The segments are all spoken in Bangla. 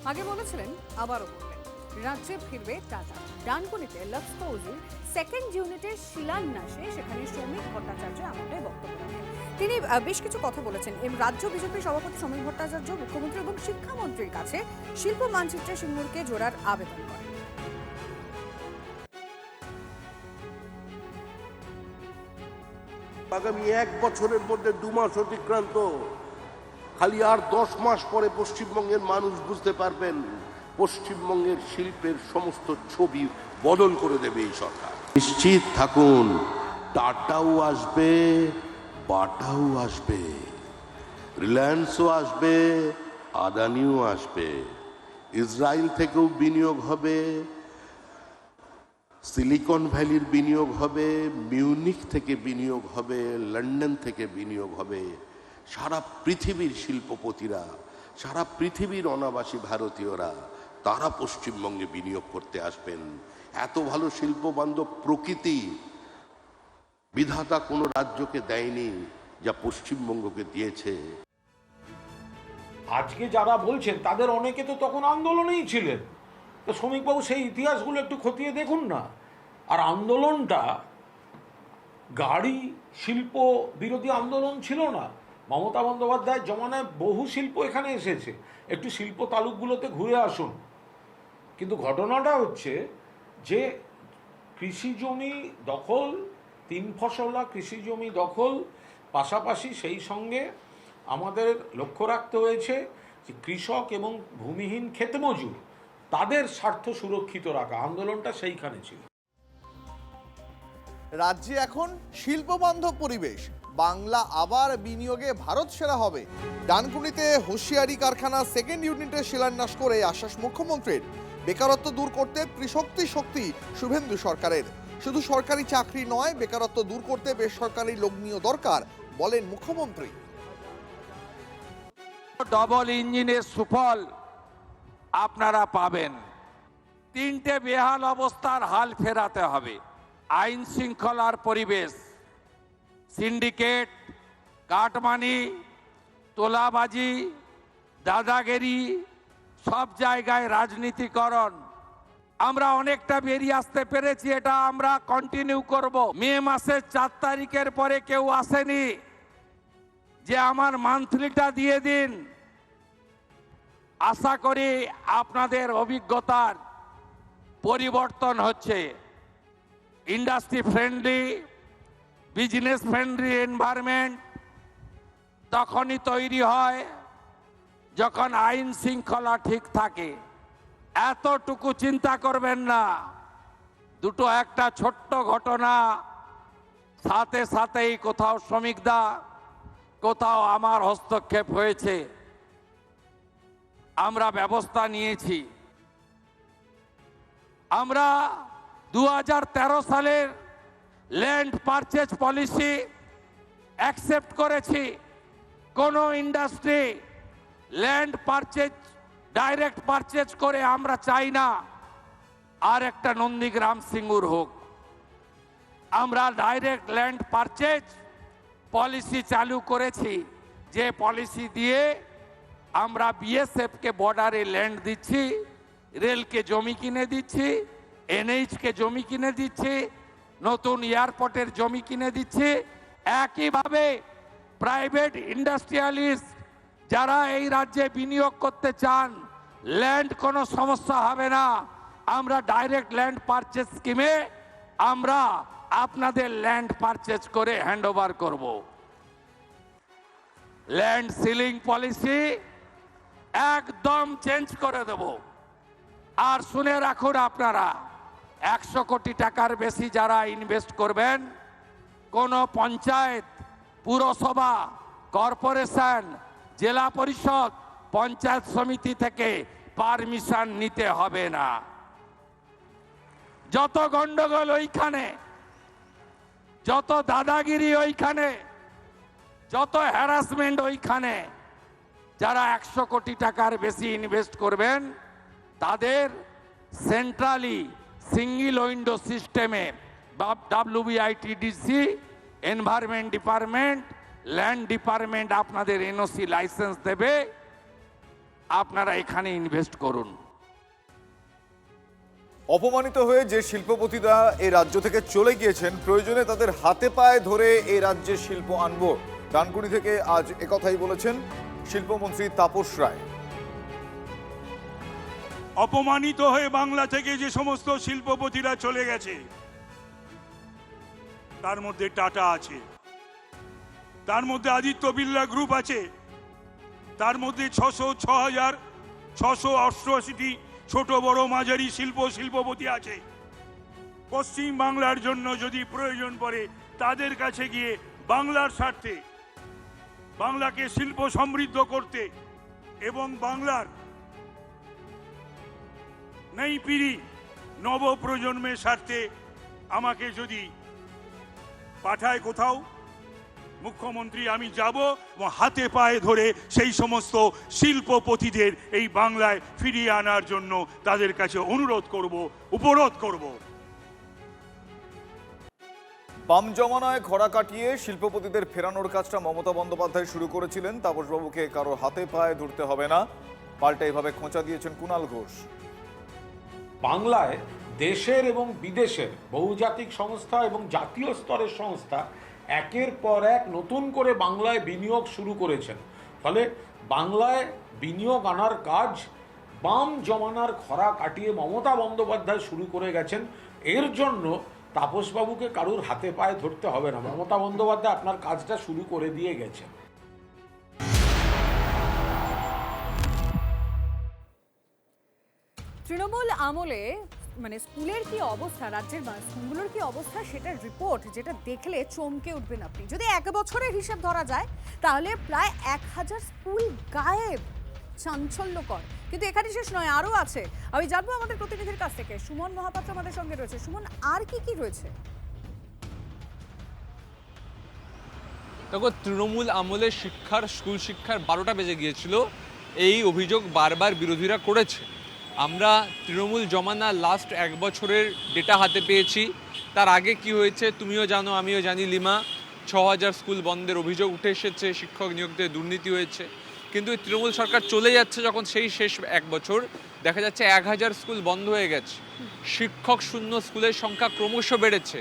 আগে বলেছিলেন, আবারও বললেন, রাজ্যে ফিরবে টাটা। ডানকুনিতে লাক্সপোজের সেকেন্ড ইউনিটের শিলান্যাসে সেখানে শ্রমিক ভট্টাচার্য এমনটাই বক্তব্য রাখেন। তিনি বেশ কিছু কথা বলেছেন। রাজ্য বিজেপি সভাপতি শ্রমিক ভট্টাচার্য মুখ্যমন্ত্রী এবং শিক্ষামন্ত্রীর কাছে শিল্প মানচিত্রে সিঙ্গুরকে জোড়ার আবেদন করেন। আগামী 1 বছরের মধ্যে 2 মাস অতিক্রান্ত, খালি আর 10 মাস পরে পশ্চিমবঙ্গের মানুষ বুঝতে পারবেন পশ্চিমবঙ্গের শিল্পের সমস্ত ছবি বদল করে দেবে এই সরকার। নিশ্চিত থাকুন, টাটাও আসবে, বাটাও আসবে, রিলায়েন্সও আসবে, আদানিও আসবে, ইসরায়েল থেকেও বিনিয়োগ হবে, সিলিকন ভ্যালির বিনিয়োগ হবে, মিউনিক থেকে বিনিয়োগ হবে, লন্ডন থেকে বিনিয়োগ হবে। সারা পৃথিবীর শিল্পপতিরা, সারা পৃথিবীর অনাবাসী ভারতীয়রা তারা পশ্চিমবঙ্গে বিনিয়োগ করতে আসবেন। এত ভালো শিল্প বান্ধব প্রকৃতি বিধাতা কোনো রাজ্যকে দেয়নি যা পশ্চিমবঙ্গকে দিয়েছে। আজকে যারা বলছেন তাদের অনেকে তো তখন আন্দোলনেই ছিলেন। তো শ্রমিকবাবু সেই ইতিহাসগুলো একটু খতিয়ে দেখুন না। আর আন্দোলনটা গাড়ি শিল্প বিরোধী আন্দোলন ছিল না। মমতা বন্দ্যোপাধ্যায়ের জমানায় বহু শিল্প এখানে এসেছে। একটু শিল্প তালুকগুলোতে ঘুরে আসুন। কিন্তু ঘটনাটা হচ্ছে যে কৃষি জমি দখল, 3 ফসলা কৃষি জমি দখল, পাশাপাশি সেই সঙ্গে আমাদের লক্ষ্য রাখতে হয়েছে যে কৃষক এবং ভূমিহীন ক্ষেতমজুর তাদের স্বার্থ সুরক্ষিত রাখা। আন্দোলনটা সেইখানে ছিল। রাজ্যে এখন শিল্পবান্ধব পরিবেশ, বাংলা আবার বিনিয়োগে ভারত সেরা হবে। ডানকুনিতে হুঁশিয়ারি কারখানা সেকেন্ড ইউনিটের শিলান্যাস করে আশ্বাস মুখ্যমন্ত্রীর। বেকারত্ব দূর করতে ত্রিশক্তি শক্তি শুভেন্দু সরকারের। শুধু সরকারি চাকরি নয়, বেকারত্ব দূর করতে বেসরকারি লোক নিয়ে দরকার বলেন মুখ্যমন্ত্রী। ডবল ইঞ্জিনের সুফল আপনারা পাবেন। 3টে বেহাল অবস্থার হাল ফেরাতে হবে। আইন শৃঙ্খলার পরিবেশ, সিন্ডিকেট, কাটমানি, তোলাবাজি, দাদাগিরি, সব জায়গায় রাজনীতিকরণ। আমরা অনেকটা বেরিয়ে আসতে পেরেছি, এটা আমরা কন্টিনিউ করব। মে মাসের 4 তারিখের পরে কেউ আসেনি যে আমার মান্থলিটা দিয়ে দিন। আশা করি আপনাদের অভিজ্ঞতার পরিবর্তন হচ্ছে। Industry friendly, business friendly environment তখনই তৈরি হয় যখন আইন শৃঙ্খলা ঠিক থাকে। এতটুকু চিন্তা করবেন না। দুটো একটা ছোট্ট ঘটনা, সাথে সাথেই কোথাও শ্রমিকদা, কোথাও আমার হস্তক্ষেপ হয়েছে, আমরা ব্যবস্থা নিয়েছি। আমরা 2013 সালের ল্যান্ড পারচেজ পলিসি অ্যাকসেপ্ট করেছি। কোনো industry land purchase direct purchase করে আমরা চাই না আর একটা নন্দীগ্রাম সিঙ্গুর হোক। আমরা ডাইরেক্ট ল্যান্ড পারচেজ পলিসি চালু করেছি, যে পলিসি দিয়ে আমরা বিএসএফকে বর্ডারে ল্যান্ড দিচ্ছি, রেলকে জমি কিনে দিচ্ছি, এনএইচকে জমি কিনে দিচ্ছি, নতুন এয়ারপোর্টের জমি কিনে দিচ্ছি। একইভাবে প্রাইভেট ইন্ডাস্ট্রিয়ালিস্ট যারা এই রাজ্যে বিনিয়োগ করতে চান, ল্যান্ড কোনো সমস্যা হবে না। আমরা ডাইরেক্ট ল্যান্ড পারচেজ স্কিমে আমরা আপনাদের ল্যান্ড পারচেজ করে হ্যান্ডওভার করব। ল্যান্ড সিলিং পলিসি একদম চেঞ্জ করে দেব। আর শুনে রাখুন আপনারা, 100 কোটি টাকার বেশি যারা ইনভেস্ট করবেন, কোনো পঞ্চায়েত, পুরসভা, কর্পোরেশন, জেলা পরিষদ, পঞ্চায়েত সমিতি থেকে পারমিশন নিতে হবে না। যত গন্ডগোল ওইখানে, যত দাদাগিরি ওইখানে, যত হ্যারাসমেন্ট ওইখানে। যারা 100 কোটি টাকার বেশি ইনভেস্ট করবেন তাদের সেন্ট্রালি সিঙ্গেল উইন্ডো সিস্টেমে WBITDC, environment department, land department আপনাদের এনওসি লাইসেন্স দেবে। আপনারা এখানে ইনভেস্ট করুন। অপমানিত হয়ে যে শিল্পপতিরা এই রাজ্য থেকে চলে গিয়েছেন, প্রয়োজনে তাদের হাতে পায়ে ধরে এই রাজ্যে শিল্প আনবো। ডানকুনি থেকে আজ একথাই বলেছেন শিল্পমন্ত্রী তাপস রায়। অপমানিত হয়ে বাংলা থেকে যে সমস্ত শিল্পপতিরা চলে গেছে, তার মধ্যে টাটা আছে, তার মধ্যে আদিত্য বিড়লা গ্রুপ আছে, তার মধ্যে 6,688টি ছোট বড় মাঝারি শিল্পপতি আছে। পশ্চিম বাংলার জন্য যদি প্রয়োজন পড়ে তাদের কাছে গিয়ে বাংলার স্বার্থে, বাংলাকে শিল্প সমৃদ্ধ করতে এবং বাংলার নেই পিড়ি নব প্রজন্মের স্বার্থে আমাকে যদি পাঠায় কোথাও, মুখ্যমন্ত্রী আমি যাব এবং হাতে পায়ে ধরে সেই সমস্ত শিল্পপতিদের এই বাংলায় ফিরিয়ে আনার জন্য তাদের কাছে অনুরোধ করব, উপরোধ করব। বাম জমানায় খরা কাটিয়ে শিল্পপতিদের ফেরানোর কাজটা মমতা বন্দ্যোপাধ্যায় শুরু করেছিলেন। তাপসবাবুকে কারো হাতে পায়ে ধরতে হবে না, পাল্টা এভাবে খোঁচা দিয়েছেন কুণাল ঘোষ। বাংলায় দেশের এবং বিদেশের বহুজাতিক সংস্থা এবং জাতীয় স্তরের সংস্থা একের পর এক নতুন করে বাংলায় বিনিয়োগ শুরু করেছেন। ফলে বাংলায় বিনিয়োগ আনার কাজ বাম জমানার খরা কাটিয়ে মমতা বন্দ্যোপাধ্যায় শুরু করে গেছেন। এর জন্য তাপসবাবুকে কারুর হাতে পায়ে ধরতে হবে না, মমতা বন্দ্যোপাধ্যায় আপনার কাজটা শুরু করে দিয়ে গেছেন। তৃণমূল আমলে মানে স্কুলের কি অবস্থা, রাজ্যের স্কুলগুলোর কি অবস্থা, সেটার রিপোর্ট যেটা দেখলে চমকে উঠবেন আপনি। যদি 1 বছরের হিসাব ধরা যায় তাহলে প্রায় 1000 স্কুল গায়েব। চাঞ্চল্যকর। কিন্তু এখানে শেষ নয়, আরও আছে। আমি জানবো আমাদের প্রতিনিধির কাছ থেকে। সুমন মহাপাত্র আমাদের সঙ্গে রয়েছে। সুমন, আর কি কি রয়েছে? দেখো, তৃণমূল আমলে স্কুল শিক্ষার 12টা বেজে গিয়েছিল, এই অভিযোগ বারবার বিরোধীরা করেছে। আমরা তৃণমূল জমানা লাস্ট 1 বছরের ডেটা হাতে পেয়েছি। তার আগে কি হয়েছে তুমিও জানো, আমিও জানি। লিমা 6000 স্কুল বন্ধের অভিযোগ উঠে এসেছে, শিক্ষক নিয়োগদের দুর্নীতি হয়েছে। কিন্তু তৃণমূল সরকার চলে যাচ্ছে যখন, সেই শেষ 1 বছর দেখা যাচ্ছে 1000 স্কুল বন্ধ হয়ে গেছে। শিক্ষক শূন্য স্কুলের সংখ্যা ক্রমশ বেড়েছে।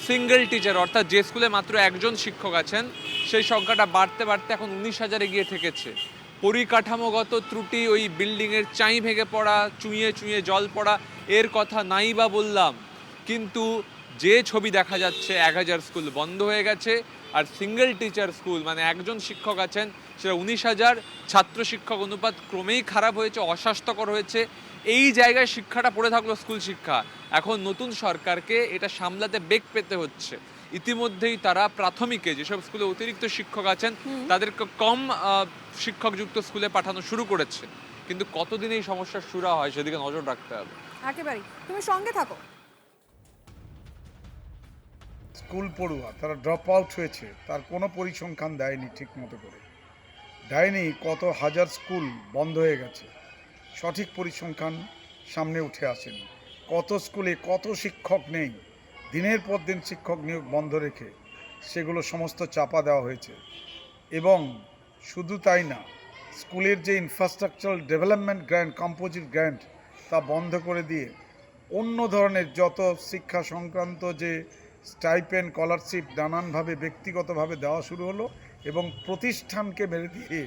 সিঙ্গেল টিচার, অর্থাৎ যে স্কুলে মাত্র একজন শিক্ষক আছেন, সেই সংখ্যাটা বাড়তে বাড়তে এখন 19,000-এ গিয়ে ঠেকেছে। পরিকাঠামোগত ত্রুটি, ওই বিল্ডিংয়ের চাই ভেঙে পড়া, চুঁইয়ে চুঁইয়ে জল পড়া, এর কথা নাই বা বললাম। কিন্তু যে ছবি দেখা যাচ্ছে, 1000 স্কুল বন্ধ হয়ে গেছে, আর সিঙ্গেল টিচার স্কুল মানে একজন শিক্ষক আছেন, সেটা 19,000। ছাত্র শিক্ষক অনুপাত ক্রমেই খারাপ হয়েছে, অস্বাস্থ্যকর হয়েছে। এই জায়গায় শিক্ষাটা পড়ে থাকলো, স্কুল শিক্ষা। এখন নতুন সরকারকে এটা সামলাতে বেগ পেতে হচ্ছে। ইতিমধ্যেই তারা প্রাথমিকে যেসব স্কুলে অতিরিক্ত শিক্ষক আছেন তাদেরকে কম শিক্ষকযুক্ত স্কুলে পাঠানো শুরু করেছে। কিন্তু কতদিন এই সমস্যার সুরা হয় সেদিকে নজর রাখতে হবে। একেবারেই, তুমি সঙ্গে থাকো। স্কুল পড়ুয়া তারা ড্রপ আউট হয়েছে, তার কোনো পরিসংখ্যান দেয়নি ঠিক মতো করে, দেয়নি। কত হাজার স্কুল বন্ধ হয়ে গেছে, সঠিক পরিসংখ্যান সামনে উঠে আসেনি। কত স্কুলে কত শিক্ষক নেই, দিনের পর দিন শিক্ষক নিয়োগ বন্ধ রেখে সেগুলো সমস্ত চাপা দেওয়া হয়েছে। এবং শুধু তাই না, স্কুলের যে infrastructural development grant, composite grant, তা বন্ধ করে দিয়ে অন্য ধরনের যত শিক্ষা সংক্রান্ত যে স্টাইপেন্ড, স্কলারশিপ নানানভাবে ব্যক্তিগতভাবে দেওয়া শুরু হলো। এবং প্রতিষ্ঠানকে মেরে দিয়ে,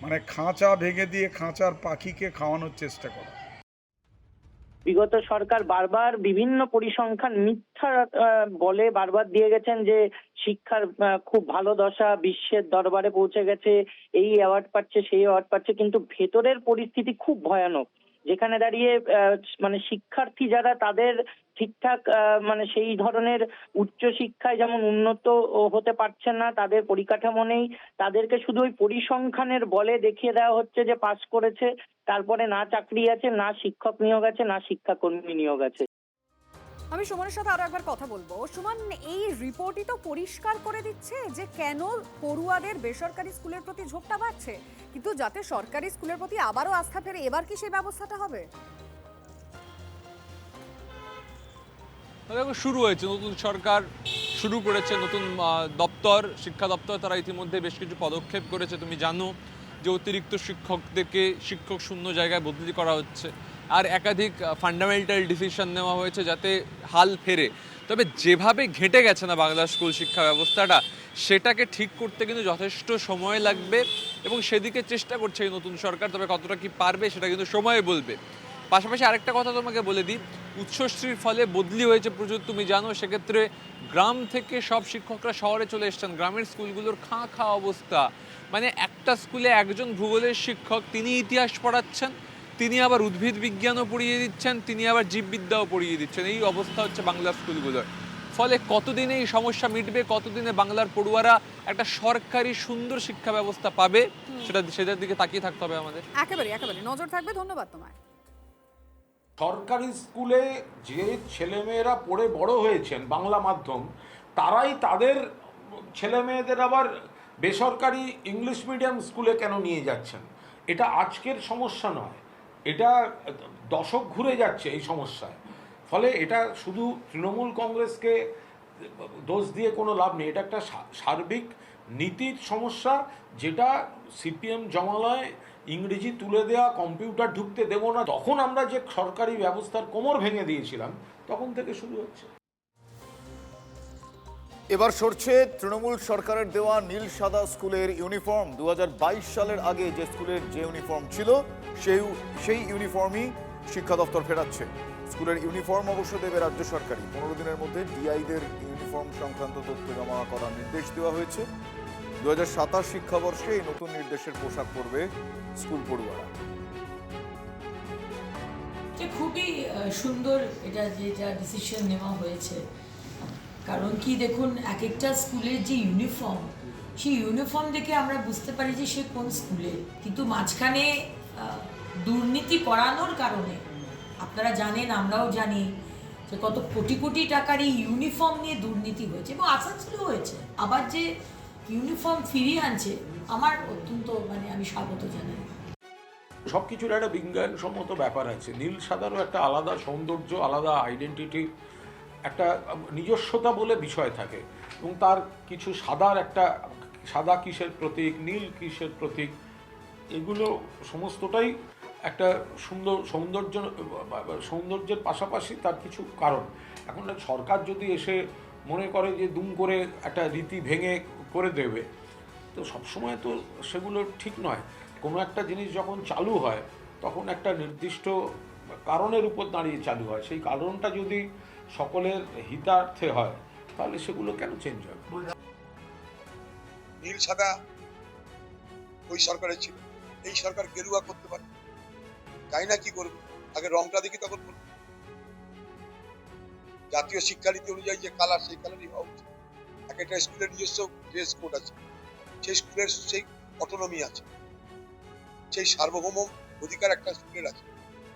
মানে খাঁচা ভেঙে দিয়ে খাঁচার পাখিকে খাওয়ানোর চেষ্টা করা। বিগত সরকার বারবার বিভিন্ন পরিসংখ্যান মিথ্যা বলে বারবার দিয়ে গেছেন যে শিক্ষার খুব ভালো দশা, বিশ্বের দরবারে পৌঁছে গেছে, এই অ্যাওয়ার্ড পাচ্ছে, সেই অ্যাওয়ার্ড পাচ্ছে। কিন্তু ভেতরের পরিস্থিতি খুব ভয়ানক, যেখানে দাঁড়িয়ে মানে শিক্ষার্থী যারা, তাদের ঠিকঠাক মানে সেই ধরনের উচ্চ শিক্ষায় যেমন উন্নত হতে পারছেন না, তাদের পরিকাঠামো নেই। তাদেরকে শুধু ওই পরিসংখ্যানের বলে দেখিয়ে দেওয়া হচ্ছে যে পাস করেছে, তারপরে না চাকরি আছে, না শিক্ষক নিয়োগ আছে, না শিক্ষাকর্মী নিয়োগ আছে। আমি সুমনের সাথে আরো একবার কথা বলবো। সুমন, এই রিপোর্টই তো পরিষ্কার করে দিচ্ছে যে কেন পড়ুয়াদের বেসরকারি স্কুলের প্রতি ঝোঁকটা বাড়ছে, কিন্তু যাতে সরকারি স্কুলের প্রতি আবারও আস্থা ফেরে, এবার কি সেই ব্যবস্থাটা হবে? দেখো, শুরু হয়েছে, নতুন সরকার শুরু করেছে, নতুন দপ্তর, শিক্ষা দপ্তর, তারা ইতিমধ্যে বেশ কিছু পদক্ষেপ করেছে। তুমি জানো যে অতিরিক্ত শিক্ষকদেরকে শিক্ষক শূন্য জায়গায় বদলি করা হচ্ছে, আর একাধিক ফান্ডামেন্টাল ডিসিশন নেওয়া হয়েছে যাতে হাল ফেরে। তবে যেভাবে ঘেঁটে গেছে না বাংলা স্কুল শিক্ষা ব্যবস্থাটা, সেটাকে ঠিক করতে কিন্তু যথেষ্ট সময় লাগবে এবং সেদিকে চেষ্টা করছে এই নতুন সরকার। তবে কতটা কি পারবে সেটা কিন্তু সময় বলবে। পাশাপাশি আরেকটা কথা তোমাকে বলে দিই, উচ্চশ্রীর ফলে বদলি হয়েছে প্রচুর, তুমি জানো। সেক্ষেত্রে গ্রাম থেকে সব শিক্ষকরা শহরে চলে এসছেন। গ্রামের স্কুলগুলোর খাঁ অবস্থা, মানে একটা স্কুলে একজন ভূগোলের শিক্ষক, তিনি ইতিহাস পড়াচ্ছেন, তিনি আবার উদ্ভিদ বিজ্ঞানও পড়িয়ে দিচ্ছেন, তিনি আবার জীববিদ্যাও পড়িয়ে দিচ্ছেন। এই অবস্থা হচ্ছে বাংলা স্কুলগুলোর। ফলে কতদিনে এই সমস্যা মিটবে, কতদিনে বাংলার পড়ুয়ারা একটা সরকারি সুন্দর শিক্ষা ব্যবস্থা পাবে, সেটার দিকে তাকিয়ে থাকতে হবে আমাদের। একেবারে নজর থাকবে। ধন্যবাদ তোমায়। সরকারি স্কুলে যে ছেলেমেয়েরা পড়ে বড় হয়েছেন বাংলা মাধ্যম, তারাই তাদের ছেলেমেয়েদের আবার বেসরকারি ইংলিশ মিডিয়াম স্কুলে কেন নিয়ে যাচ্ছেন? এটা আজকের সমস্যা নয়, এটা দশক ঘুরে যাচ্ছে এই সমস্যায়। ফলে এটা শুধু তৃণমূল কংগ্রেসকে দোষ দিয়ে কোনো লাভ নেই, এটা একটা সার্বিক নীতির সমস্যা, যেটা সিপিএম জমানায় ইংরেজি তুলে দেওয়া, কম্পিউটার ঢুকতে দেবো না, তখন আমরা যে সরকারি ব্যবস্থার কোমর ভেঙে দিয়েছিলাম, তখন থেকে শুরু হচ্ছে। এবার সরছে তৃণমূল সরকারের দেওয়া নীল সাদা স্কুলের ইউনিফর্ম। 2022 সালের আগে যে স্কুলের যে ইউনিফর্ম ছিল, সেই ইউনিফর্মই শিক্ষা দপ্তর ফেরাচ্ছে। স্কুলের ইউনিফর্ম অবশ্য দেবে রাজ্য সরকারই। 15 দিনের মধ্যে ডিআইদের ইউনিফর্ম সংক্রান্ত তথ্য জমা করার নির্দেশ দেওয়া হয়েছে। 2027 শিক্ষাবর্ষে এই নতুন নির্দেশের পোশাক পরবে স্কুল পড়ুয়ারা। খুবই সুন্দর এটা যেটা ডিসিশন নেওয়া হয়েছে। কারণ কি দেখুন, এক একটা স্কুলের যে ইউনিফর্ম, সেই ইউনিফর্ম দেখে আমরা বুঝতে পারি যে সে কোন স্কুলে। কিন্তু মাঝখানে দুর্নীতি করানোর কারণে আপনারা জানেন, আমরাও জানি যে কত কোটি কোটি টাকার এই ইউনিফর্ম নিয়ে দুর্নীতি হয়েছে এবং আসানসোলেও হয়েছে। আবার যে ইউনিফর্ম ফিরিয়ে আনছে, আমার অত্যন্ত আমি স্বাগত জানাই। সব কিছুর একটা বিজ্ঞানসম্মত ব্যাপার আছে। নীল সাদারও একটা আলাদা সৌন্দর্য, আলাদা আইডেন্টিটি, একটা নিজস্বতা বলে বিষয় থাকে, এবং তার কিছু সাদা কিসের প্রতীক, নীল কিসের প্রতীক, এগুলো সমস্তটাই একটা সৌন্দর্যের পাশাপাশি তার কিছু কারণ। এখন সরকার যদি এসে মনে করে যে দুম করে একটা রীতি ভেঙে করে দেবে, তো সবসময় তো সেগুলো ঠিক নয়। কোনো একটা জিনিস যখন চালু হয়, তখন একটা নির্দিষ্ট কারণের উপর দাঁড়িয়ে চালু হয়। সেই কারণটা যদি সকলের হিতার্থে হয়, তাহলে সেগুলো কেন চেঞ্জ হয়? নীল সাদা ওই সরকারের ছিল, এই সরকার গেরুয়া করতে পারে, তাই না? কি করবে? আগে রংটা দেখি তখন করবে। জাতীয় শিক্ষানীতি অনুযায়ী যে কালার, সেই কালারই হওয়া উচিত। এক একটা স্কুলের নিজস্ব ড্রেস কোড আছে, সেই স্কুলের সেই অটোনমি আছে, সেই সার্বভৌম অধিকার একটা স্কুলের আছে।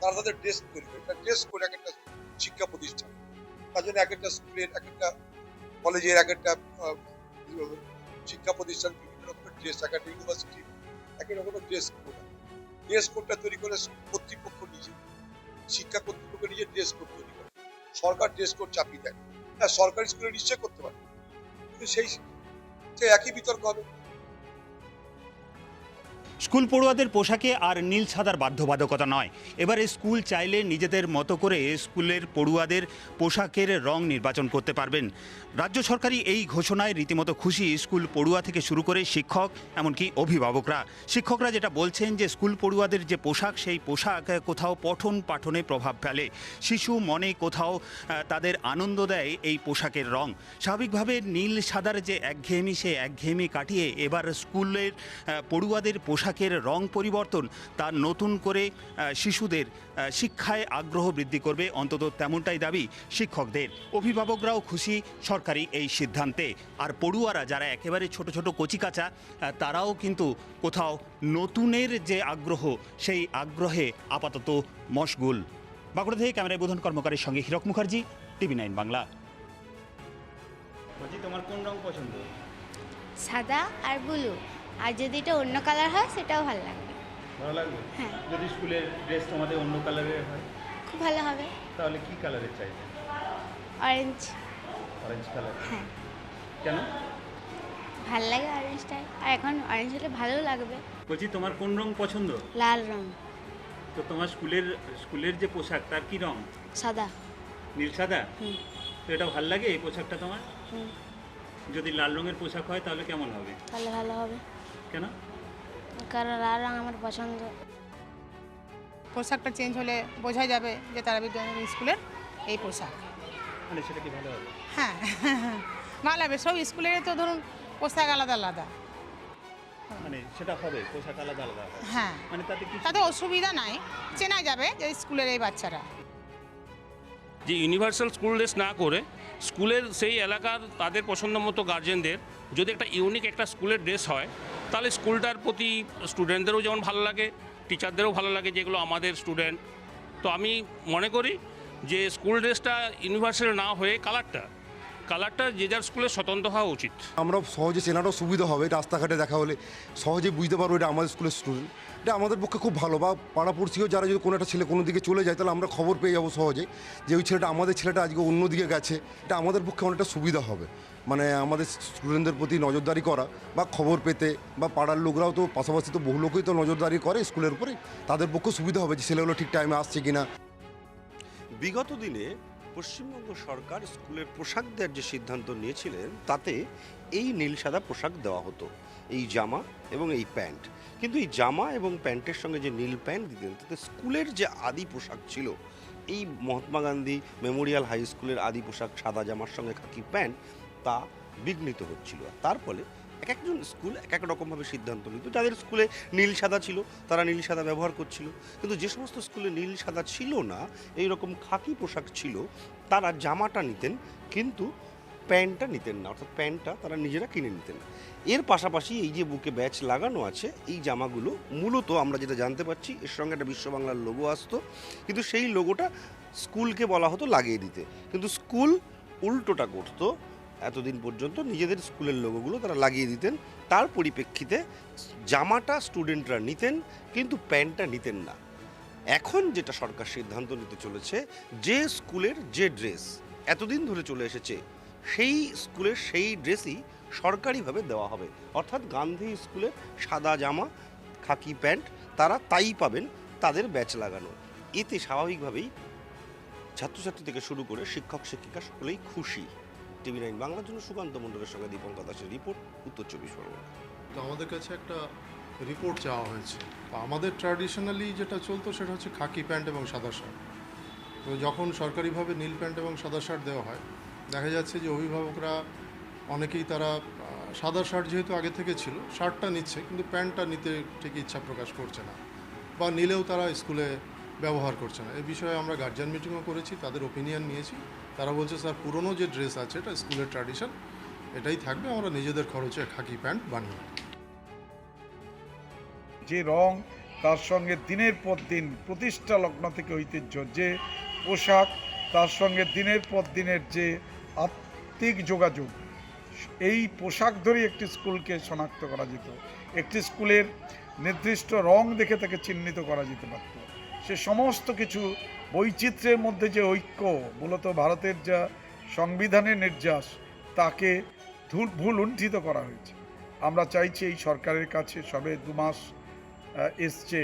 তারা তাদের ড্রেস তৈরি করে, ড্রেস কোড এক একটা শিক্ষা প্রতিষ্ঠান। তার জন্য এক একটা স্কুলের, এক একটা কলেজের, এক একটা শিক্ষা প্রতিষ্ঠান বিভিন্ন রকমের ড্রেস, এক একটা ইউনিভার্সিটি এক এক রকমের ড্রেস কোড। ড্রেস কোডটা তৈরি করে কর্তৃপক্ষ নিজে, শিক্ষা কর্তৃপক্ষ নিজে ড্রেস কোড তৈরি করে, সরকার ড্রেস কোড চাপিয়ে দেয়। হ্যাঁ, সরকারি স্কুলে নিশ্চয় করতে পারে, কিন্তু সেই একই বিতর্ক হবে। স্কুল পড়ুয়াদের পোশাকে আর নীল সাদার বাধ্যবাধকতা নয়। এবারে স্কুল চাইলে নিজেদের মতো করে স্কুলের পড়ুয়াদের পোশাকের রং নির্বাচন করতে পারবেন। রাজ্য সরকারি এই ঘোষণায় রীতিমতো খুশি স্কুল পড়ুয়া থেকে শুরু করে শিক্ষক, এমনকি অভিভাবকরা। শিক্ষকরা যেটা বলছেন যে স্কুল পড়ুয়াদের যে পোশাক, সেই পোশাক কোথাও পঠন পাঠনে প্রভাব ফেলে, শিশু মনে কোথাও তাদের আনন্দ দেয় এই পোশাকের রং। স্বাভাবিকভাবে নীল সাদার যে একঘেয়েমি, সে একঘেয়েমি কাটিয়ে এবার স্কুলের পড়ুয়াদের পোশাকের রং পরিবর্তন তা নতুন করে শিশুদের শিক্ষায় আগ্রহ বৃদ্ধি করবে, অন্তত তেমনটাই দাবি শিক্ষকদের। অভিভাবকরাও খুশি সরকারি এই সিদ্ধান্তে। আর পড়ুয়ারা যারা একেবারে ছোট ছোট কচিকাঁচা, তারাও কিন্তু কোথাও নতুনের যে আগ্রহ, সেই আগ্রহে আপাতত মশগুল। বাঁকুড়া থেকে ক্যামেরায় বোধন কর্মকারের সঙ্গে হীরক মুখার্জি, TV9 বাংলা। তোমার কোন রং পছন্দ? সাদা আর ব্লু, আর যদি এটা অন্য কালার হয় সেটাও ভালো লাগবে। ভালো লাগবে? হ্যাঁ। যদি স্কুলের ড্রেস তোমাদের অন্য কালারের হয় খুব ভালো হবে। তাহলে কি কালারের চাইবে? অরেঞ্জ। Orange colour? হ্যাঁ। কেন? ভাল লাগে অরেঞ্জটাই, আর এখন অরেঞ্জ হলে ভালো লাগবে। বলছি তোমার কোন রং পছন্দ? লাল রং। তো তোমার স্কুলের যে পোশাক তার কি রং? সাদা। নীল সাদা। তো এটা ভাল লাগে এই পোশাকটা তোমার? যদি লাল রঙের পোশাক হয় তাহলে কেমন হবে? তাহলে ভালো হবে। কেন? কারণ লাল রং আমার পছন্দ। পোশাকটা চেঞ্জ হলে বোঝা যাবে যে তারা বিদ্যালয় স্কুলের এই পোশাক। মানে সেটা কি ভালো হবে? হ্যাঁ ভালো হবে, সব স্কুলের তো ধরুন পোশাক আলাদা আলাদা। মানে সেটা হবে, পোশাক আলাদা আলাদা হবে। হ্যাঁ, মানে তাতে অসুবিধা নাই, চেনা যাবে যে স্কুলের এই বাচ্চারা। যে ইউনিভার্সাল স্কুল ড্রেস না করে স্কুলের সেই এলাকার তাদের পছন্দ মতো গার্জেনদের যদি একটা ইউনিক একটা স্কুলের ড্রেস হয়, তাহলে স্কুলটার প্রতি স্টুডেন্টদেরও যেমন ভালো লাগে, টিচারদেরও ভালো লাগে যেগুলো আমাদের স্টুডেন্ট। তো আমি মনে করি যে স্কুল ড্রেসটা ইউনিভার্সাল না হয়ে কালারটা যে যার স্কুলে স্বতন্ত্র হওয়া উচিত। আমরা সহজে চেনাটাও সুবিধা হবে, রাস্তাঘাটে দেখা হলে সহজে বুঝতে পারবো এটা আমাদের স্কুলের স্টুডেন্ট। এটা আমাদের পক্ষে খুব ভালো, বা পাড়াপড়শিও যারা যদি কোনো একটা ছেলে কোনো দিকে চলে যায় তাহলে আমরা খবর পেয়ে যাবো সহজে যে ওই ছেলেটা, আমাদের ছেলেটা আজকে অন্যদিকে গেছে। এটা আমাদের পক্ষে অনেকটা সুবিধা হবে, মানে আমাদের স্টুডেন্টদের প্রতি নজরদারি করা বা খবর পেতে, বা পাড়ার লোকরাও তো পাশাপাশি তো বহু লোকই তো নজরদারি করে স্কুলের উপরে, তাদের পক্ষে সুবিধা হবে যে ছেলেগুলো ঠিক টাইমে আসছে কিনা। বিগত দিনে পশ্চিমবঙ্গ সরকার স্কুলের পোশাক দেওয়ার যে সিদ্ধান্ত নিয়েছিলেন তাতে এই নীল সাদা পোশাক দেওয়া হতো, এই জামা এবং এই প্যান্ট। কিন্তু এই জামা এবং প্যান্টের সঙ্গে যে নীল প্যান্ট দিতেন তাতে স্কুলের যে আদি পোশাক ছিল, এই মহাত্মা গান্ধী মেমোরিয়াল হাই স্কুলের আদি পোশাক সাদা জামার সঙ্গে খাকি প্যান্ট, তা বিঘ্নিত হচ্ছিল। তার ফলে এক একজন স্কুল এক এক রকমভাবে সিদ্ধান্ত নিত। যাদের স্কুলে নীল সাদা ছিল তারা নীল সাদা ব্যবহার করছিল, কিন্তু যে সমস্ত স্কুলে নীল সাদা ছিল না, এই রকম খাকি পোশাক ছিল, তারা জামাটা নিতেন কিন্তু প্যান্টটা নিতেন না, অর্থাৎ প্যান্টটা তারা নিজেরা কিনে নিতেন। এর পাশাপাশি এই যে বুকে ব্যাচ লাগানো আছে, এই জামাগুলো মূলত আমরা যেটা জানতে পারছি এর সঙ্গে একটা বিশ্ব বাংলার লোগো আসতো, কিন্তু সেই লোগোটা স্কুলকে বলা হতো লাগিয়ে দিতে, কিন্তু স্কুল উল্টোটা করতো। এতদিন পর্যন্ত নিজেদের স্কুলের লোগোগুলো তারা লাগিয়ে দিতেন, তার পরিপ্রেক্ষিতে জামাটা স্টুডেন্টরা নিতেন কিন্তু প্যান্টটা নিতেন না। এখন যেটা সরকার সিদ্ধান্ত নিতে চলেছে, যে স্কুলের যে ড্রেস এতদিন ধরে চলে এসেছে সেই স্কুলের সেই ড্রেসই সরকারিভাবে দেওয়া হবে, অর্থাৎ গান্ধী স্কুলের সাদা জামা খাকি প্যান্ট তারা তাই পাবেন, তাদের ব্যাচ লাগানো। এতে স্বাভাবিকভাবেই ছাত্রছাত্রী থেকে শুরু করে শিক্ষক শিক্ষিকা সকলেই খুশি। TV9 বাংলার জন্য সুকান্ত মণ্ডলের সঙ্গে দীপঙ্কর দাসের রিপোর্ট, উত্তর 24 পরগনা। তো আমাদের কাছে একটা রিপোর্ট চাওয়া হয়েছে। তো আমাদের ট্র্যাডিশনালি যেটা চলতো সেটা হচ্ছে খাকি প্যান্ট এবং সাদা শার্ট। তো যখন সরকারিভাবে নীল প্যান্ট এবং সাদা শার্ট দেওয়া হয়, দেখা যাচ্ছে যে অভিভাবকরা অনেকেই তারা সাদা শার্ট যেহেতু আগে থেকে ছিল, শার্টটা নিচ্ছে কিন্তু প্যান্টটা নিতে ঠিক ইচ্ছা প্রকাশ করছে না, বা নিলেও তারা স্কুলে ব্যবহার করছে না। এই বিষয়ে আমরা গার্জিয়ান মিটিংও করেছি, তাদের ওপিনিয়ন নিয়েছি। তারা বলছে স্যার পুরনো যে ড্রেস আছে এটা স্কুলের ট্র্যাডিশন, এটাই থাকবে, আমরা নিজেদের খরচে খাকি প্যান্ট বানিয়ে। যে রং তার সঙ্গে দিনের পর দিন প্রতিষ্ঠা লগ্ন থেকে ঐতিহ্য যে পোশাক, তার সঙ্গে দিনের পর দিনের যে আত্মিক যোগাযোগ, এই পোশাক ধরেই একটি স্কুলকে শনাক্ত করা যেত। একটি স্কুলের নির্দিষ্ট রং দেখে তাকে চিহ্নিত করা যেতে পারত। সে সমস্ত কিছু বৈচিত্র্যের মধ্যে যে ঐক্য, মূলত ভারতের যা সংবিধানের নির্যাস, তাকে ভুলুণ্ঠিত করা হয়েছে। আমরা চাইছি এই সরকারের কাছে, সবে 2 মাস এসছে,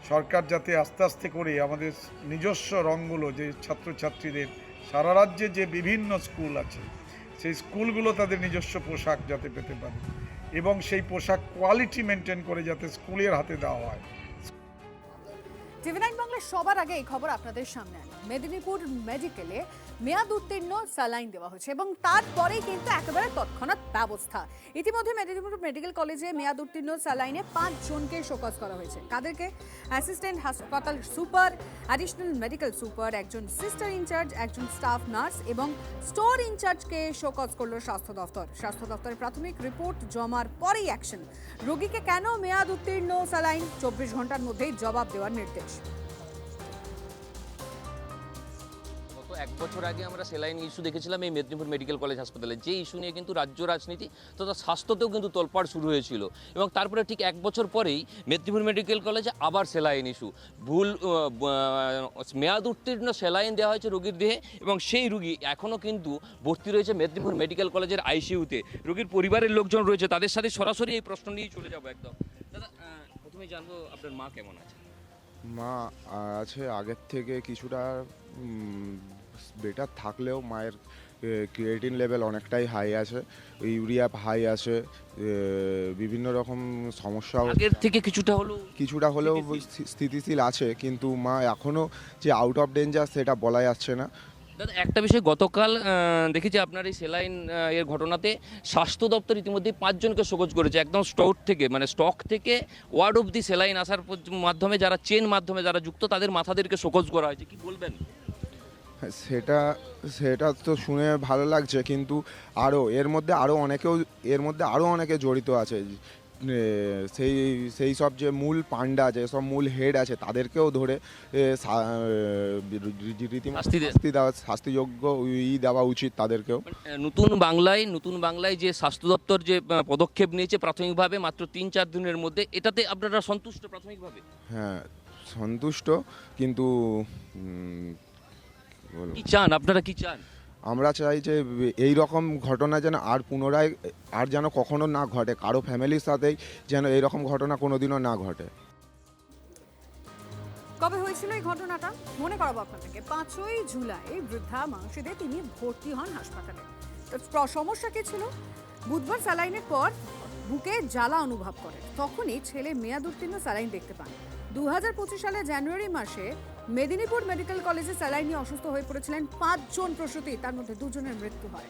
সরকার যাতে আস্তে আস্তে করে আমাদের নিজস্ব রঙগুলো, যে ছাত্রছাত্রীদের সারা রাজ্যে যে বিভিন্ন স্কুল আছে সেই স্কুলগুলো তাদের নিজস্ব পোশাক যাতে পেতে পারে, এবং সেই পোশাক কোয়ালিটি মেনটেন করে যাতে স্কুলের হাতে দেওয়া হয়। TV9 বাংলার সবার আগে এই খবর আপনাদের সামনে আনি। মেদিনীপুর মেডিকেলে মেয়াদ উত্তীর্ণ স্যালাইন দেওয়া হয়েছে এবং তারপরেই কিন্তু একেবারে তৎক্ষণাৎ ব্যবস্থা। ইতিমধ্যে মেদিনীপুর মেডিকেল কলেজে মেয়াদ উত্তীর্ণ স্যালাইনে 5 জনকে শোকজ করা হয়েছে। কাদেরকে? অ্যাসিস্ট্যান্ট হাসপাতাল সুপার, অ্যাডিশনাল মেডিকেল সুপার, একজন সিস্টার ইনচার্জ, একজন স্টাফ নার্স এবং স্টোর ইনচার্জকে শোকজ করল স্বাস্থ্য দফতর। স্বাস্থ্য দফতরের প্রাথমিক রিপোর্ট জমার পরেই অ্যাকশন। রোগীকে কেন মেয়াদ উত্তীর্ণ স্যালাইন, 24 ঘন্টার মধ্যেই জবাব দেওয়ার নির্দেশ। গত এক বছর আগে আমরা সেলাইন ইস্যু দেখেছিলাম এই মেদিনীপুর মেডিকেল কলেজ হাসপাতালে, যে ইস্যু নিয়ে কিন্তু রাজ্য রাজনীতি তথা স্বাস্থ্যতেও কিন্তু তোলপাড় শুরু হয়েছিল, এবং তারপরে ঠিক এক বছর পরেই মেদিনীপুর মেডিকেল কলেজে আবার সেলাইন ইস্যু, ভুল মেয়াদ উত্তীর্ণ সেলাইন দেওয়া হয়েছে রোগীর দেহে, এবং সেই রুগী এখনও কিন্তু ভর্তি রয়েছে মেদিনীপুর মেডিকেল কলেজের আইসিইউতে। রোগীর পরিবারের লোকজন রয়েছে, তাদের সাথে সরাসরি এই প্রশ্ন নিয়েই চলে যাবো একদম। দাদা, প্রথমে জানবো আপনার মা কেমন আছে? মা আছে আগের থেকে কিছুটা বেটার থাকলেও মায়ের ক্রিয়েটিন লেভেল অনেকটাই হাই আছে, ইউরিয়া হাই আছে, বিভিন্ন রকম সমস্যা আগের থেকে কিছুটা হলেও স্থিতিশীল আছে, কিন্তু মা এখনও যে আউট অফ ডেঞ্জার সেটা বলা যাচ্ছে না। দাদা, একটা বিষয় গতকাল দেখেছি আপনার এই সেলাইন এর ঘটনাতে স্বাস্থ্য দপ্তর ইতিমধ্যে 5 জনকে শোকজ করেছে, একদম স্টক থেকে ওয়ার্ড অব দি সেলাইন আসার মাধ্যমে যারা চেন মাধ্যমে যারা যুক্ত তাদের মাথাদেরকে শোকজ করা হয়েছে, কি বলবেন? সেটা তো শুনে ভালো লাগছে, কিন্তু এর মধ্যে আরও অনেকে জড়িত আছে। সেই সব যে মূল পান্ডা, যেসব মূল হেড আছে তাদেরকেও ধরে শাস্তিযোগ্য দেওয়া উচিত তাদেরকেও। নতুন বাংলায় যে স্বাস্থ্য দপ্তর যে পদক্ষেপ নিয়েছে প্রাথমিকভাবে মাত্র 3-4 দিনের মধ্যে, এটাতে আপনারা সন্তুষ্ট প্রাথমিকভাবে? হ্যাঁ, সন্তুষ্ট, কিন্তু আপনারা কি চান? আমরা চাই যে এই রকম ঘটনা যেন পুনরায় যেন কখনো না ঘটে, কারো ফ্যামিলির সাথেই যেন এই রকম ঘটনা কোনোদিনও না ঘটে। কবে হয়েছিল এই ঘটনাটা মনে করাবো আপনাদেরকে। 5ই জুলাই বৃদ্ধা মাংসিদে তিনি ভর্তি হন হাসপাতালে। সমস্যা কি ছিল? বুধবার স্যালাইনের পর বুকে জ্বালা অনুভব করেন, তখনই ছেলে মেয়াদ উত্তীর্ণ স্যালাইন দেখতে পান। 2025 সালের জানুয়ারি মাসে মেদিনীপুর মেডিকেল কলেজে স্যালাইন নিয়ে অসুস্থ হয়ে পড়েছিলেন 5 জন প্রসূতি, তার মধ্যে 2 জনের মৃত্যু হয়।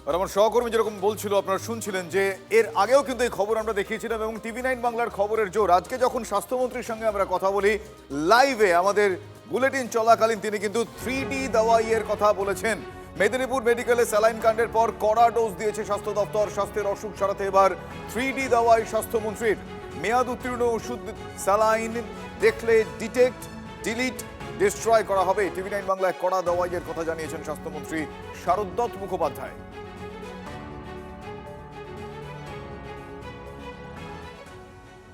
আর আমার সহকর্মী যেরকম বলছিল, আপনারা শুনছিলেন যে এর আগেও কিন্তু এই খবর আমরা দেখিয়েছিলাম, এবং TV9 বাংলার খবরের জোর। আজকে যখন স্বাস্থ্যমন্ত্রীর সঙ্গে আমরা কথা বলি লাইভে, আমাদের বুলেটিন চলাকালীন তিনি কিন্তু 3D দাওয়াইয়ের কথা বলেছেন। মেদিনীপুর মেডিকেলে স্যালাইন কাণ্ডের পর কড়া ডোজ দিয়েছে স্বাস্থ্য দপ্তর। স্বাস্থ্যের অসুখ সারাতে এবার 3D দাওয়াই স্বাস্থ্যমন্ত্রীর। মেয়াদ উত্তীর্ণ ওষুধ স্যালাইন দেখলে ডিটেক্ট, ডিলিট, ডিস্ট্রয় করা হবে। TV9 বাংলায় কড়া দাওয়াইয়ের কথা জানিয়েছেন স্বাস্থ্যমন্ত্রী শারদত্ত মুখোপাধ্যায়।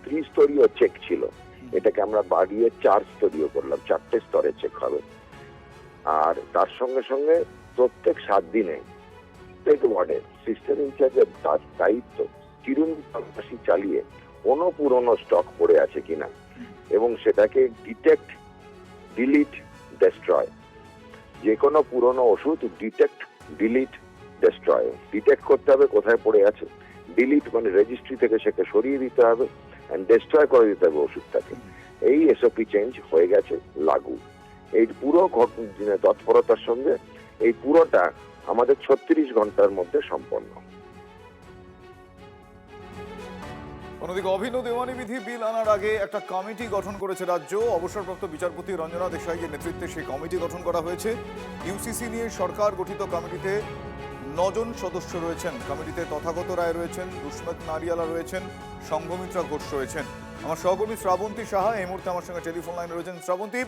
ত্রিস্তরীয় চেক ছিল, এটাকে আমরা বাড়িয়ে 4 স্তরীয় করলাম, 4টে স্তরে চেক হবে। আর তার সঙ্গে সঙ্গে প্রত্যেক 7 দিনে প্রত্যেক ওয়ার্ডে সিস্টেম ইনচার্জের দায়িত্ব চিরুনি তল্লাশি চালিয়ে কোনো পুরনো স্টক পড়ে আছে কিনা, এবং সেটাকে ডিটেক্ট, ডিলিট, ডেস্ট্রয়। যে কোনো পুরনো ওষুধ ডিটেক্ট, ডিলিট, ডেস্ট্রয়। ডিটেক্ট করতে হবে কোথায় পড়ে আছে, ডিলিট মানে রেজিস্ট্রি থেকে সেটা সরিয়ে দিতে হবে, এন্ড ডেস্ট্রয় করে দিতে হবে ওষুধটাকে। এই এসওপি চেঞ্জ হয়ে গেছে লাগু। এই পুরো তৎপরতার সঙ্গে এই পুরোটা আমাদের 36 ঘন্টার মধ্যে সম্পন্ন। অন্যদিকে অভিন্ন দেওয়ানি বিধি বিল আনার আগে একটা কমিটি গঠন করেছে রাজ্য। অবসরপ্রাপ্ত বিচারপতি রঞ্জনা দেশাইয়ের নেতৃত্বে সেই কমিটি গঠন করা হয়েছে। ইউসিসি নিয়ে সরকার গঠিত কমিটিতে 9 জন সদস্য রয়েছেন। কমিটিতে তথাগত রায় রয়েছেন, দুষ্মত নারিয়ালা রয়েছেন, সংঘমিত্রা ঘোষ রয়েছেন। আমার সহকর্মী শ্রাবন্তী সাহা এই মুহূর্তে আমার সঙ্গে টেলিফোন লাইনে রয়েছেন। শ্রাবন্তী,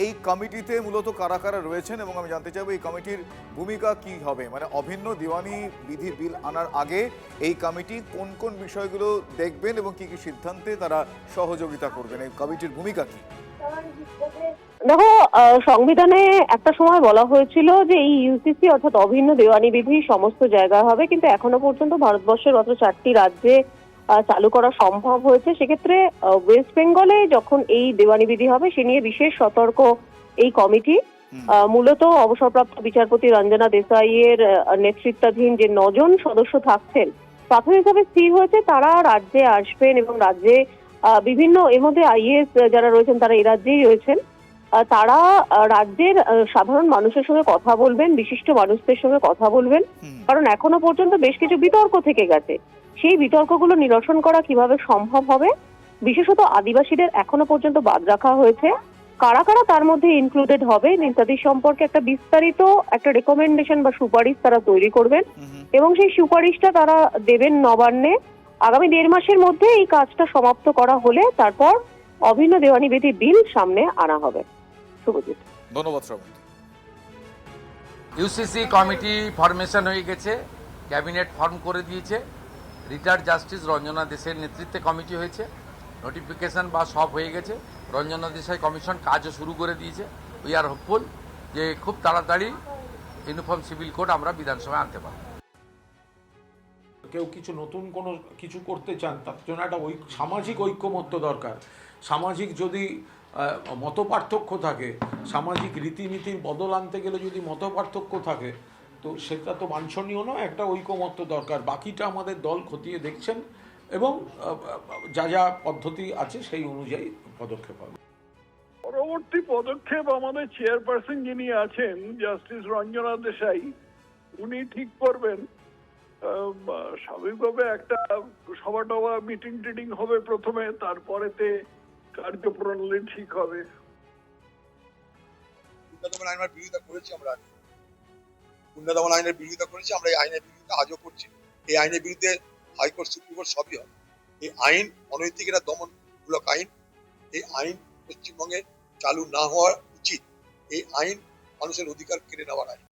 এই কমিটিতে মূলত কারা কারা রয়েছেন, এবং আমি জানতে চাইবো এই কমিটির ভূমিকা কি হবে? মানে অভিন্ন দিওয়ানি বিধি বিল আনার আগে এই কমিটি কোন কোন বিষয়গুলো দেখবেন এবং কি কি সিদ্ধান্তে তারা সহযোগিতা করবেন, এই কমিটির ভূমিকা কি? দেখো, সংবিধানে একটা সময় বলা হয়েছিল যে এই ইউসিসি অর্থাৎ অভিন্ন দেওয়ানি বিধি সমস্ত জায়গায় হবে, কিন্তু এখনো পর্যন্ত ভারতবর্ষের মাত্র 4টি রাজ্যে চালু করা সম্ভব হয়েছে। সেক্ষেত্রে ওয়েস্ট বেঙ্গলে যখন এই দেওয়ানি বিধি হবে সে নিয়ে বিশেষ সতর্ক এই কমিটি। মূলত অবসরপ্রাপ্ত বিচারপতি রঞ্জনা দেশাইয়ের নেতৃত্বাধীন যে 9 জন সদস্য থাকছেন, প্রাথমিকভাবে স্থির হয়েছে তারা রাজ্যে আসবেন এবং রাজ্যে বিভিন্ন, এর মধ্যে আইএএস যারা রয়েছেন তারা এই রাজ্যেই রয়েছেন। তারা রাজ্যের সাধারণ মানুষের সঙ্গে কথা বলবেন, বিশিষ্ট মানুষদের সঙ্গে কথা বলবেন, কারণ এখনো পর্যন্ত বেশ কিছু বিতর্ক থেকে গেছে। সেই বিতর্কগুলো নিরসন করা কিভাবে সম্ভব হবে, বিশেষত আদিবাসীদের এখনো পর্যন্ত বাদ রাখা হয়েছে, কারা কারা তার মধ্যে ইনক্লুডেড হবে ইত্যাদি সম্পর্কে একটা বিস্তারিত একটা রেকমেন্ডেশন বা সুপারিশ তারা তৈরি করবেন, এবং সেই সুপারিশটা তারা দেবেন নবান্নে। আগামী 1.5 মাসের মধ্যে এই কাজটা সমাপ্ত করা হলে তারপর অভিন্ন দেওয়ানি বিধি বিল সামনে আনা হবে। শুভজিৎ, ধন্যবাদ শ্রাবণ। ইউসিসি কমিটি ফরমেশন হয়ে গেছে, ক্যাবিনেট ফর্ম করে দিয়েছে, রিটায়ার্ড জাস্টিস রঞ্জনা দেশের নেতৃত্বে কমিটি হয়েছে, নোটিফিকেশন বা সব হয়ে গেছে, রঞ্জনা দেশাই কমিশন কাজও শুরু করে দিয়েছে। উই আর হোপফুল যে খুব তাড়াতাড়ি ইউনিফর্ম সিভিল কোড আমরা বিধানসভায় আনতে পারব। কেউ কিছু নতুন কোনো কিছু করতে চান, তার জন্য একটা সামাজিক ঐক্যমত্য দরকার। সামাজিক যদি মতপার্থক্য থাকে, সামাজিক রীতিনীতির বদল আনতে গেলে যদি মতপার্থক্য থাকে, তো সেটা তো বাঞ্ছনীয় নয়। একটা ঐক্যমত্য দরকার। বাকিটা আমাদের দল খতিয়ে দেখছেন এবং যা যা পদ্ধতি আছে সেই অনুযায়ী পদক্ষেপ হবে। পরবর্তী পদক্ষেপ আমাদের চেয়ারপারসন যিনি আছেন জাস্টিস রঞ্জনা দেশাই, উনি ঠিক করবেন। স্বাভাবিকভাবে একটা সভা টভা মিটিং টিটিং হবে প্রথমে, তারপরেতে কার্যপ্রণালী ঠিক হবে। কন্যা আইনের বিরোধিতা করেছি আমরা, কন্যা আইনের বিরোধিতা করেছি আমরা, এই আইনের বিরোধিতা আজও করছি। এই আইনের বিরুদ্ধে হাইকোর্ট, সুপ্রিম কোর্ট সবই হবে। এই আইন অনৈতিক, এটা দমনমূলক আইন। এই আইন পশ্চিমবঙ্গে চালু না হওয়া উচিত। এই আইন মানুষের অধিকার কেড়ে নেওয়ার আইন।